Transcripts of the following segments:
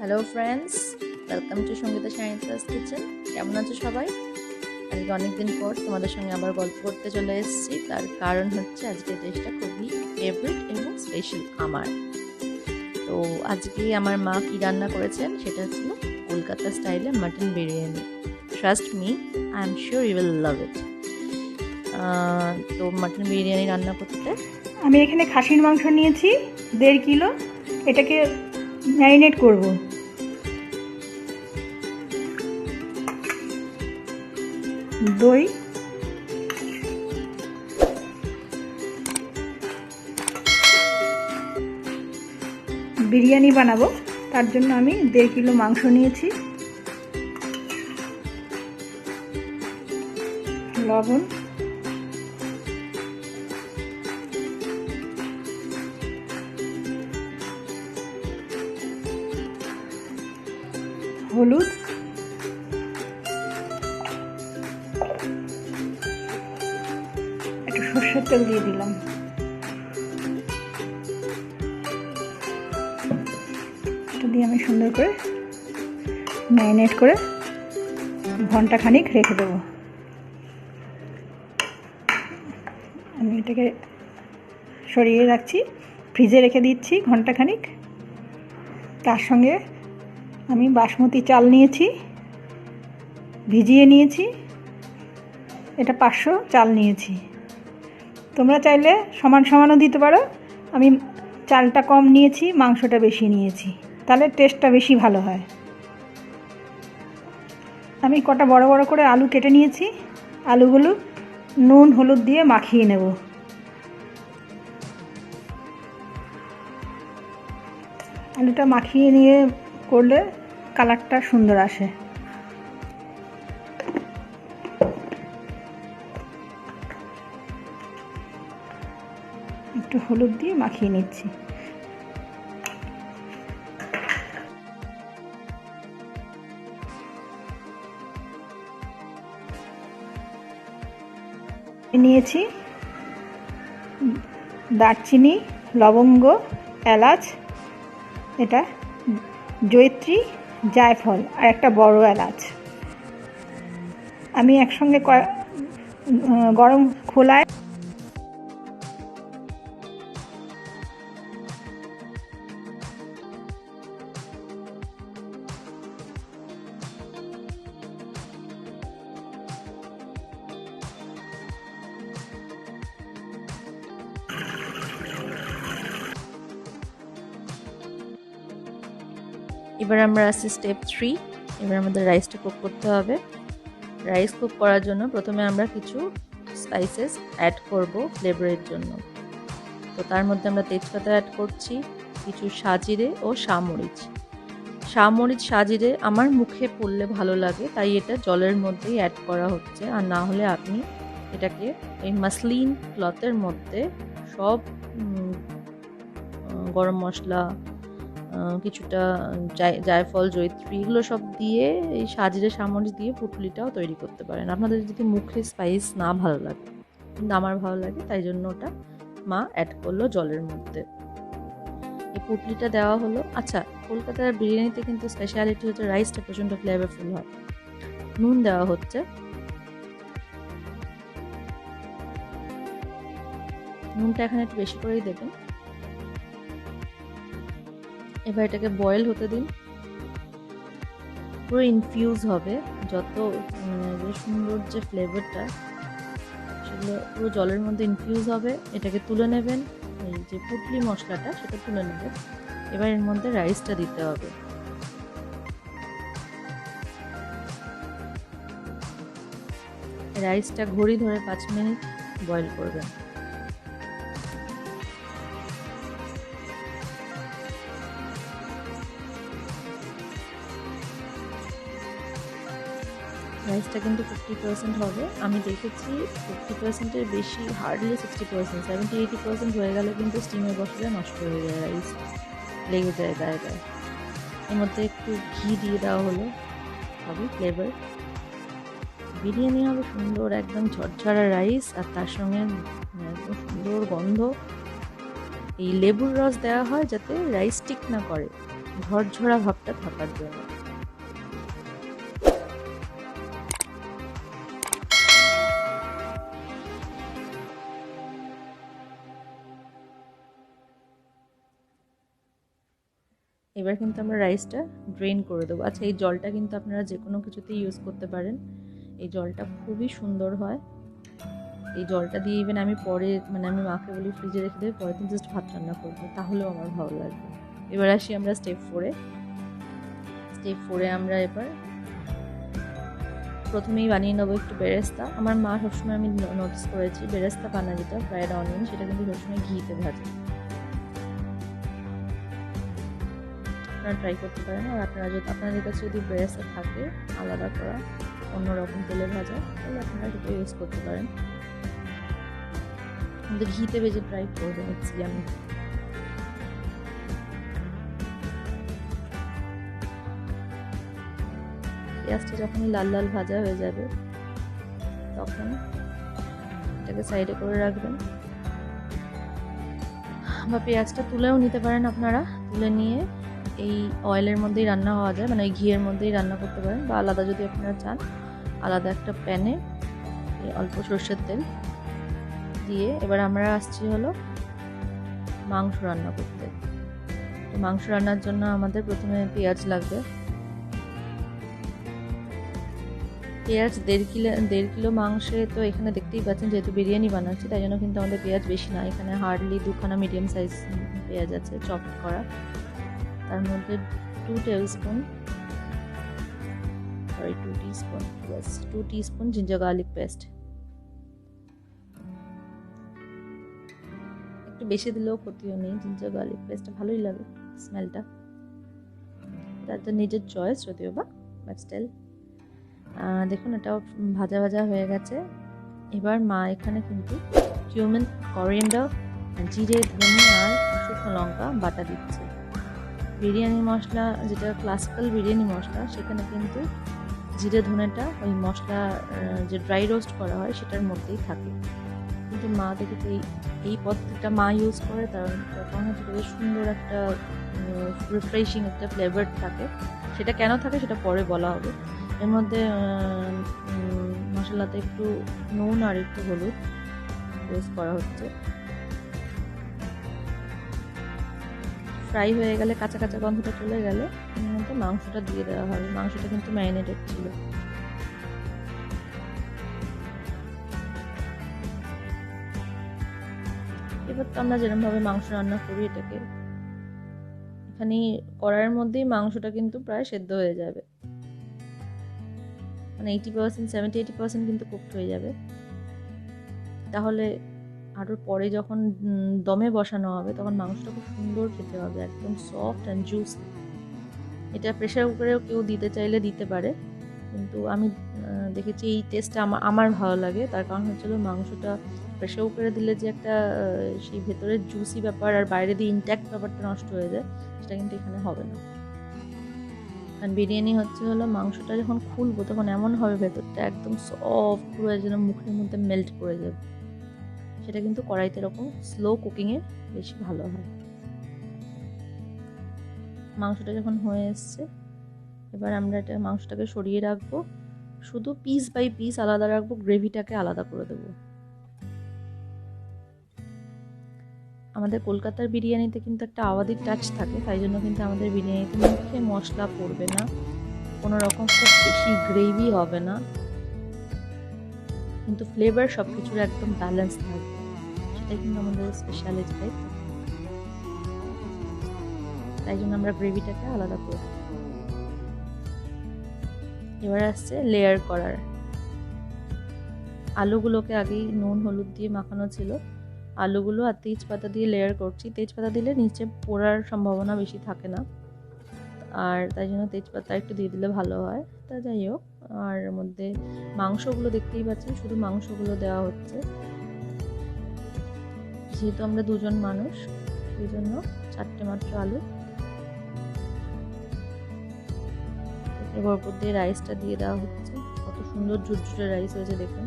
Hello friends, welcome to Sangeeta শাইনিতাস kitchen. কেমন আছো সবাই? আজকে অনেকদিন পর তোমাদের সঙ্গে আবার গল্প করতে চলে এসেছি। তার কারণ হচ্ছে আজকের ডিশটা খুবই ফেভারিট এবং স্পেশাল আমার। তো আজকে আমার মা কি রান্না করেছেন সেটা ছিল কলকাতা স্টাইলে mutton biryani. Trust me, I am sure you will love it. তো মাটন বিরিয়ানি রান্না করতে আমি এখানে খাসির মাংস নিয়েছি 1.5 কিলো। এটাকে ম্যারিনেট করব। দই, বিরিয়ানি বানাবো, তার জন্য আমি 1.5 কিলো মাংস নিয়েছি। লবণ, হলুদ, একটু সর্ষের তেল দিয়ে দিলাম। এটা দিয়ে আমি সুন্দর করে ম্যারিনেট করে ঘন্টাখানিক রেখে দেবো। আমি এটাকে সরিয়ে রাখছি, ফ্রিজে রেখে দিচ্ছি ঘন্টাখানিক। তার সঙ্গে আমি বাসমতি চাল নিয়েছি, ভিজিয়ে নিয়েছি। এটা 500 চাল নিয়েছি। তোমরা চাইলে সমান সমানও দিতে পারো। আমি চালটা কম নিয়েছি, মাংসটা বেশি নিয়েছি, তাহলে টেস্টটা বেশি ভালো হয়। আমি কটা বড় বড় করে আলু কেটে নিয়েছি। আলুগুলো নুন হলুদ দিয়ে মাখিয়ে নেব। আলুটা মাখিয়ে নিয়ে করলে কালারটা সুন্দর আসে। একটু হলুদ দিয়ে মাখিয়ে নিচ্ছি। নিয়েছি দারচিনি, লবঙ্গ, এলাচ, এটা জয়িত্রী, জায়ফল আর একটা বড় এলাচ। আমি একসঙ্গে গরম খোলায় এবার আমরা আসছি স্টেপ 3। এবার আমাদের রাইসটা কুক করতে হবে। রাইস কুক করার জন্য প্রথমে আমরা কিছু স্পাইসেস অ্যাড করব ফ্লেভারের জন্য। তো তার মধ্যে আমরা তেজপাতা অ্যাড করছি, কিছু সাজিরে ও শামরিচ। সাজিরে আমার মুখে পড়লে ভালো লাগে, তাই এটা জলের মধ্যেই অ্যাড করা হচ্ছে। আর না হলে আপনি এটাকে এই মাসলিন ক্লথের মধ্যে সব গরম মশলা, কিছুটা জায়ফল, জয়িত্রী, এগুলো সব দিয়ে এই সাজিরে সামরিচ দিয়ে পুটলিটাও তৈরি করতে পারেন আপনাদের যদি মুখে স্পাইস না ভালো লাগে। কিন্তু আমার ভালো লাগে, তাই জন্য ওটা মা অ্যাড করলো জলের মধ্যে। এই পুটলিটা দেওয়া হলো। আচ্ছা, কলকাতার বিরিয়ানিতে কিন্তু স্পেশালিটি হচ্ছে রাইসটা প্রচণ্ড ফ্লেভারফুল হয়। নুন দেওয়া হচ্ছে, নুনটা এখানে একটু বেশি করেই দেবেন। এবার এটাকে বয়েল হতে দিন, পুরো ইনফিউজ হবে। যত যে সুন্দর যে ফ্লেভারটা সেগুলো পুরো জলের মধ্যে ইনফিউজ হবে। এটাকে তুলে নেবেন, এই যে পুটলি মশলাটা সেটা তুলে নেবেন। এবার এর মধ্যে রাইসটা দিতে হবে। রাইসটা ঘড়ি ধরে 5 মিনিট বয়েল করবেন। রাইসটা কিন্তু 50% হবে। আমি দেখেছি 50%-এর বেশি, হার্ডলি 60%, 70-80% হয়ে গেলে কিন্তু স্টিমে বসলে নষ্ট হয়ে যায়, রাইস লেগে যায় গায়ে গায়ে। এর মধ্যে একটু ঘি দিয়ে দেওয়া হলো, হবে ফ্লেভার। বিরিয়ানি হবে সুন্দর, একদম ঝরঝরা রাইস, আর তার সঙ্গে একদম সুন্দর গন্ধ। এই লেবুর রস দেওয়া হয় যাতে রাইস স্টিক না করে, ঝরঝরা ভাবটা থাকার জন্য। এবার কিন্তু আমরা রাইসটা ড্রেন করে দেবো। আচ্ছা, এই জলটা কিন্তু আপনারা যে কোনো কিছুতেই ইউজ করতে পারেন। এই জলটা খুবই সুন্দর হয়। এই জলটা দিয়ে ইভেন আমি পরে আমি মাকে বলি ফ্রিজে রেখে দেবে, পরের দিন জাস্ট ভাত রান্না করবো, তাহলেও আমার ভালো লাগবে। এবার আসি আমরা স্টেপ 4-এ আমরা এবার প্রথমেই বানিয়ে নেবো একটু বেরেস্তা। আমার মা সবসময়, আমি নোটিস করেছি, বেরেস্তা বানা যেটা ফ্রাইড অনিয়ন, সেটা কিন্তু সবসময় ঘিতে ভাজে। আপনারা ট্রাই করতে পারেন। আর আপনাদের কাছে যদি বেরেস্তা থাকে আলাদা করা অন্যরকম তেলে ভাজা, তাহলে আপনারা সেটা ইউজ করতে পারেন। কিন্তু ঘিতে ভেজে ট্রাই করবেন, ইটস ইয়ামি। পেঁয়াজটা যখন লাল লাল ভাজা হয়ে যাবে তখন এটাকে সাইডে করে রাখবেন, বা পেঁয়াজটা তুলেও নিতে পারেন আপনারা। তুলে নিয়ে এই অয়েলের মধ্যেই রান্না হওয়া যায়, এই ঘিয়ের মধ্যেই রান্না করতে পারেন, বা আলাদা যদি আপনারা চান আলাদা একটা প্যানে অল্প সরষের তেল দিয়ে এবার আমরা আসছি হলো মাংস রান্না করতে। তো মাংস রান্নার জন্য আমাদের প্রথমে পেঁয়াজ লাগবে। পেঁয়াজ 1.5 কিলো মাংসে, তো এখানে দেখতেই পাচ্ছেন যেহেতু বিরিয়ানি বানাচ্ছি তাই জন্য কিন্তু আমাদের পেঁয়াজ বেশি না, এখানে হার্ডলি 2খানা মিডিয়াম সাইজ পেঁয়াজ আছে চপ করা। তার মধ্যে 2 টিস্পুন জিঞ্জার গার্লিক পেস্ট। একটু বেশি দিলেও ক্ষতিও নেই, জিঞ্জার গার্লিক পেস্টটা ভালোই লাগে স্মেলটা, তার নিজের চয়েস যদিও বা, বাট স্টিল। দেখুন এটাও ভাজা ভাজা হয়ে গেছে। এবার মা এখানে কিন্তু কিউমিন, করিয়েন্ডার, জিরে, ধনে আর শুকনো লঙ্কা বাটা দিচ্ছে। বিরিয়ানি মশলা যেটা ক্লাসিক্যাল বিরিয়ানি মশলা, সেখানে কিন্তু জিরে ধনেটা ওই মশলা যে ড্রাই রোস্ট করা হয় সেটার মধ্যেই থাকে। কিন্তু মা দেখেছি এই পদ্ধতিটা মা ইউজ করে, তখন হচ্ছে বেশ সুন্দর একটা রিফ্রেশিং একটা ফ্লেভার থাকে। সেটা কেন থাকে সেটা পরে বলা হবে। এর মধ্যে মশলাতে একটু নুন আর একটু হলুদ ইউজ করা হচ্ছে। ফ্রাই হয়ে গেলে, কাঁচা কাঁচা গন্ধটা চলে গেলে এর মধ্যে মাংসটা দিয়ে দেওয়া হবে। মাংসটা কিন্তু ম্যারিনেটেড ছিল। এবার তো আমরা যেরকমভাবে মাংস রান্না করি, এটাকে এখানে কড়াইয়ের মধ্যেই মাংসটা কিন্তু প্রায় সেদ্ধ হয়ে যাবে, 80%, 70-80% কিন্তু কুকড হয়ে যাবে। তাহলে আরও পরে যখন দমে বসানো হবে তখন মাংসটা খুব সুন্দর খেতে হবে, একদম সফট অ্যান্ড জুসি। এটা প্রেশার কুকারেও কেউ দিতে চাইলে দিতে পারে, কিন্তু আমি দেখেছি এই টেস্টটা আমার ভালো লাগে। তার কারণ হচ্ছিল মাংসটা প্রেশার কুকারে দিলে যে একটা সেই ভেতরের জুসি ব্যাপার আর বাইরে দিয়ে ইনট্যাক্ট ব্যাপারটা নষ্ট হয়ে যায়, সেটা কিন্তু এখানে হবে না। কারণ বিরিয়ানি হলো মাংসটা যখন খুলবো তখন এমন হবে ভেতরটা একদম সফট, পুরো যেন মুখের মধ্যে মেল্ট করে যাবে। সেটা কিন্তু কড়াইতে এরকম স্লো কুকিংয়ে বেশি ভালো হয়। মাংসটা যখন হয়ে এসছে, এবার আমরা এটা মাংসটাকে সরিয়ে রাখবো, শুধু পিস বাই পিস আলাদা রাখবো, গ্রেভিটাকে আলাদা করে দেবো। আমাদের কলকাতার বিরিয়ানিতে কিন্তু একটা আওয়াদির টাচ থাকে, তাই জন্য কিন্তু আমাদের বিরিয়ানিতে মুখে মশলা পড়বে না, কোনো রকম খুব বেশি গ্রেভি হবে না, কিন্তু ফ্লেভার সব কিছুর একদম ব্যালেন্স থাকবে। সেটাই কিন্তু আমাদের স্পেশালিটি, তাই জন্য আমরা গ্রেভিটাকে আলাদা করব। এবার আসছে লেয়ার করার। আলুগুলোকে আগেই নুন হলুদ দিয়ে মাখানো ছিল, আলুগুলো আর তেজপাতা দিয়ে লেয়ার করছি। তেজপাতা দিলে নিচে পোড়ার সম্ভাবনা বেশি থাকে না, আর তাই জন্য তেজপাতা একটু দিয়ে দিলে ভালো হয়। তা যাই হোক, আর এর মধ্যে মাংসগুলো দেখতেই পাচ্ছেন, শুধু মাংসগুলো দেওয়া হচ্ছে, যেহেতু আমরা 2 জন মানুষ সেই জন্য 4টে মাত্র আলু। এবার উপর দিয়ে রাইসটা দিয়ে দেওয়া হচ্ছে। কত সুন্দর ঝুরঝুরে রাইস হয়েছে দেখুন।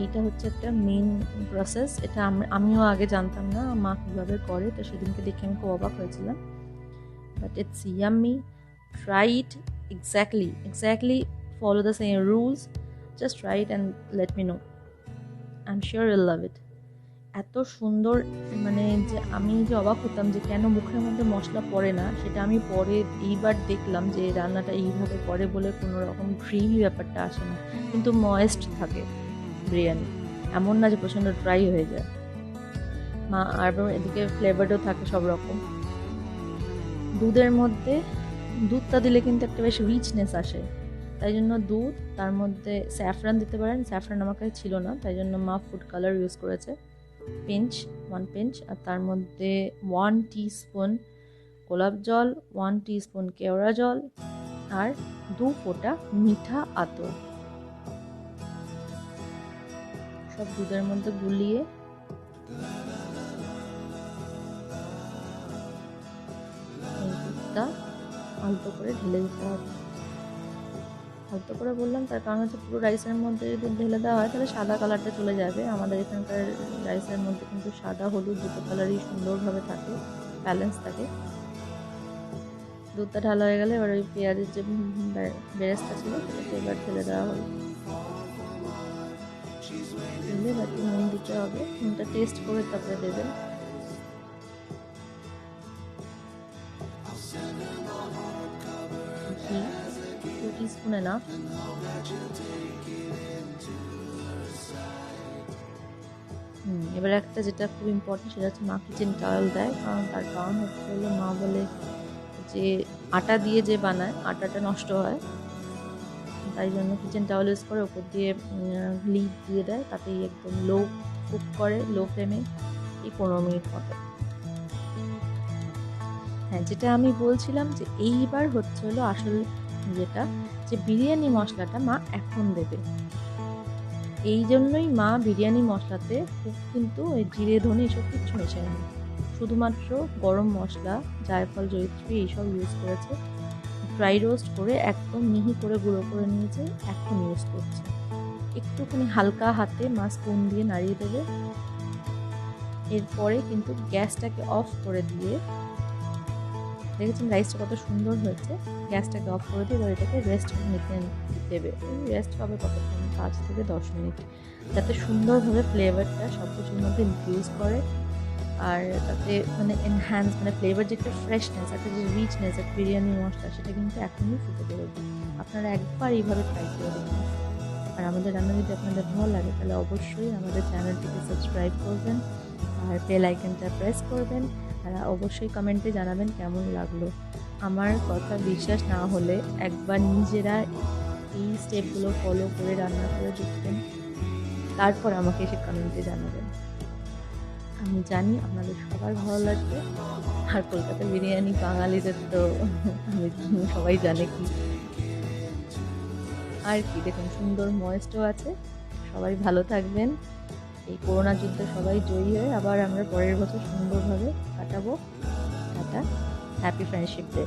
এইটা হচ্ছে একটা মেন প্রসেস। এটা আমিও আগে জানতাম না মা কীভাবে করে, তো সেদিনকে দেখে আমি খুব অবাক হয়েছিলাম। but it's yummy. Try it. Exactly follow the same rules. Just try it and let me know. I'm sure you'll love it. এত সুন্দর, মানে যে আমি যে অবাক হতাম যে কেন মুখের মধ্যে মশলা পড়ে না, সেটা আমি পরে এইবার দেখলাম যে রান্নাটা এইভাবে করে বলে কোনো রকম গ্রেভি ব্যাপারটা আসে না, কিন্তু ময়েস্ট থাকে বিরিয়ানি, এমন না যে প্রচণ্ড ড্রাই হয়ে যায়। আর এদিকে ফ্লেভারও থাকে সব রকম। দুধের মধ্যে দুধটা দিলে কিন্তু একটা বেশ রিচনেস আসে, তাই জন্য দুধ, তার মধ্যে স্যাফরান দিতে পারেন। স্যাফরান আমার কাছে ছিল না, তাই জন্য মা ফুড কালার ইউজ করেছে, ওয়ান পিঞ্চ। আর তার মধ্যে 1 টিস্পুন গোলাপ জল, 1 টিস্পুন কেওড়া জল, আর 2 ফোঁটা মিঠা আতর, সব দুধের মধ্যে গুলিয়ে এই দুধটা অল্প করে ঢেলে দিতে হবে। অল্প করে বললাম তার কারণ হচ্ছে পুরো রাইসের মধ্যে যদি ঢেলে দেওয়া হয় তাহলে সাদা কালারটা চলে যাবে। আমাদের এখানকার রাইসের মধ্যে কিন্তু সাদা হলুদ দুটো কালারই সুন্দরভাবে থাকে, ব্যালেন্স থাকে। দুধটা ঢালা হয়ে গেলে এবার ওই পেঁয়াজের যে বেরেস্তা ছিল সেটাকে এবার ঢেলে দেওয়া হলো। ঢেলে বাকি নুন দিতে হবে, নুনটা টেস্ট করে তারপরে দেবেন। ঘি 2 টিস্পুন এনাফ। এবার একটা যেটা খুব ইম্পর্টেন্ট সেটা হচ্ছে মা কিচেন টাওয়েল দেয়, কারণ তার কারণ হচ্ছে হলো মা বলে যে আটা দিয়ে যে বানায় আটাটা নষ্ট হয়, তাই জন্য কিচেন টাওয়েল ইউজ করে ওপর দিয়ে লিড দিয়ে দেয়, তাতেই একদম লো কুক করে, লো ফ্লেমে এই 15 মিনিট মতো। হ্যাঁ, যেটা আমি বলছিলাম যে এইবার হচ্ছে হলো আসল যেটা, যে বিরিয়ানি মশলাটা মা এখন দেবে। এই জন্যই মা বিরিয়ানি মশলাতে কিন্তু ওই জিরে ধনে এসব কিচ্ছু মেশায়নি, শুধুমাত্র গরম মশলা, জায়ফল, জয়িত্রী এইসব ইউজ করেছে। ড্রাই রোস্ট করে একদম মিহি করে গুঁড়ো করে নিয়েছে, এখন ইউজ করছে। একটুখানি হালকা হাতে মা স্পুন দিয়ে নাড়িয়ে দেবে। এরপরে কিন্তু গ্যাসটাকে অফ করে দিয়ে, দেখেছেন রাইসটা কত সুন্দর হয়েছে, গ্যাসটাকে অফ করে দিয়ে এবার এটাকে রেস্ট নিতে দেবে। রেস্ট পাবে কতক্ষণ, 5 থেকে 10 মিনিট, যাতে সুন্দরভাবে ফ্লেভারটা সব কিছুর মধ্যে ইনফিউজ করে, আর তাতে মানে এনহ্যান্স, মানে ফ্লেভার যে একটা ফ্রেশনেস, একটা যে রিচনেস, একটা বিরিয়ানি মশলা, সেটা কিন্তু এখনই ফুটে বেরোবে। আপনারা একবার এইভাবে ট্রাই করে দেখুন। আর আমাদের রান্না যদি আপনাদের ভালো লাগে তাহলে অবশ্যই আমাদের চ্যানেলটিকে সাবস্ক্রাইব করবেন আর বেল আইকনটা প্রেস করবেন, আর অবশ্যই কমেন্টে জানাবেন কেমন লাগলো। আমার কথা বিশ্বাস না হলে একবার নিজেরা এই স্টেপগুলো ফলো করে রান্না করে দেখবেন, তারপর আমাকে এসে কমেন্টে জানাবেন। আমি জানি আপনাদের সবার ভালো লাগবে। আর কলকাতা বিরিয়ানি বাঙালিদের তো সবাই জানে কি, আর কি দেখুন সুন্দর ময়েস্টও আছে। সবাই ভালো থাকবেন, এই করোনা যুদ্ধে সবাই জয়ী হয়ে আবার আমরা পরের বছর সুন্দরভাবে কাটাবো। Tata, happy friendship day.